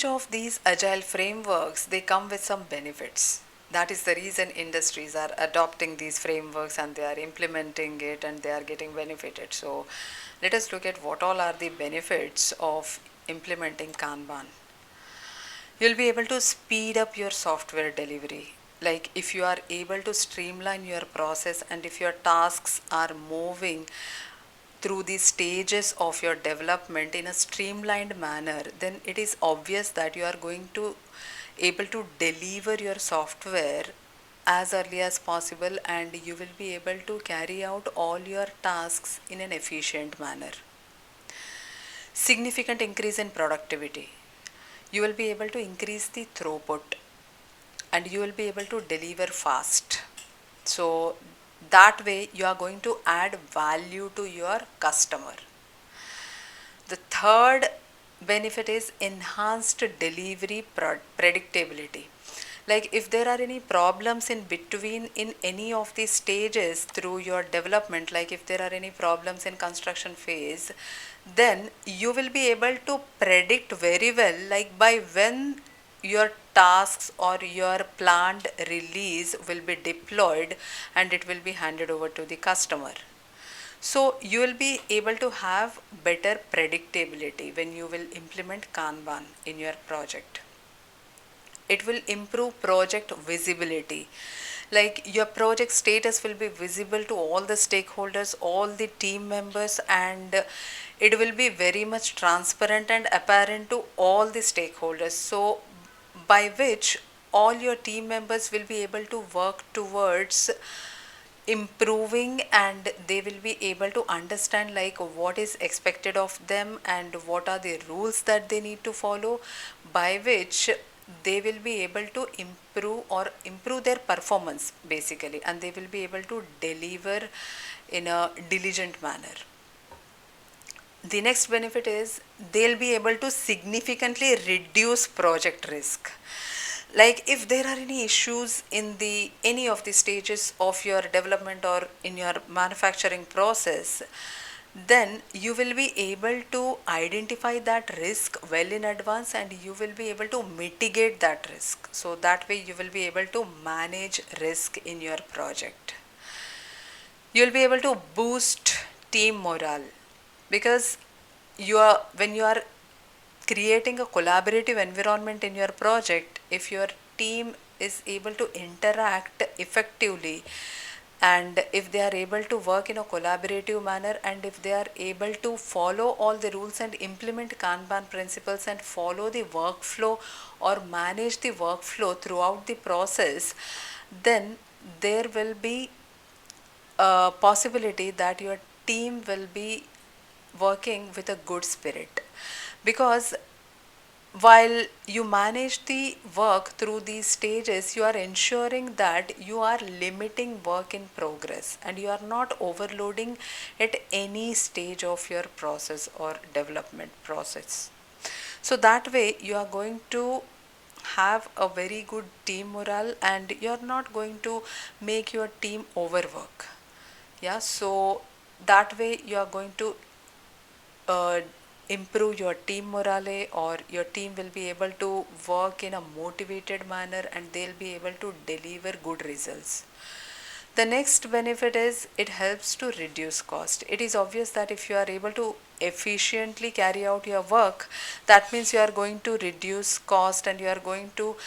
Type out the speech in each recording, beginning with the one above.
of these agile frameworks, they come with some benefits. That is the reason industries are adopting these frameworks and they are implementing it and they are getting benefited. So let us look at what all are the benefits of implementing Kanban. You'll be able to speed up your software delivery. Like if you are able to streamline your process and if your tasks are moving through the stages of your development in a streamlined manner, then it is obvious that you are going to able to deliver your software as early as possible and you will be able to carry out all your tasks in an efficient manner. Significant increase in productivity. You will be able to increase the throughput and you will be able to deliver fast. So that way you are going to add value to your customer. The third benefit is enhanced delivery predictability. Like if there are any problems in between in any of these stages through your development, like if there are any problems in construction phase, then you will be able to predict very well like by when your tasks or your planned release will be deployed and it will be handed over to the customer. So you will be able to have better predictability when you will implement Kanban in your project. It will improve project visibility. Like your project status will be visible to all the stakeholders, all the team members, and it will be very much transparent and apparent to all the stakeholders. So by which all your team members will be able to work towards improving and they will be able to understand like what is expected of them and what are the rules that they need to follow, by which they will be able to improve their performance basically, and they will be able to deliver in a diligent manner. The next benefit is they'll be able to significantly reduce project risk. Like if there are any issues in the any of the stages of your development or in your manufacturing process, then you will be able to identify that risk well in advance and you will be able to mitigate that risk. So that way you will be able to manage risk in your project. You will be able to boost team morale, because when you are creating a collaborative environment in your project, if your team is able to interact effectively and if they are able to work in a collaborative manner and if they are able to follow all the rules and implement Kanban principles and follow the workflow or manage the workflow throughout the process, then there will be a possibility that your team will be working with a good spirit. Because while you manage the work through these stages, you are ensuring that you are limiting work in progress and you are not overloading at any stage of your process or development process. So that way you are going to have a very good team morale and you are not going to make your team overwork. Yeah, so that way you are going to uh, improve your team morale, or your team will be able to work in a motivated manner and they'll be able to deliver good results. The next benefit is it helps to reduce cost. It is obvious that if you are able to efficiently carry out your work, that means you are going to reduce cost and you are going to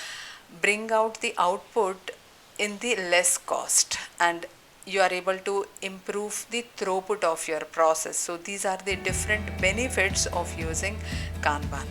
bring out the output in the less cost, and you are able to improve the throughput of your process. So these are the different benefits of using Kanban.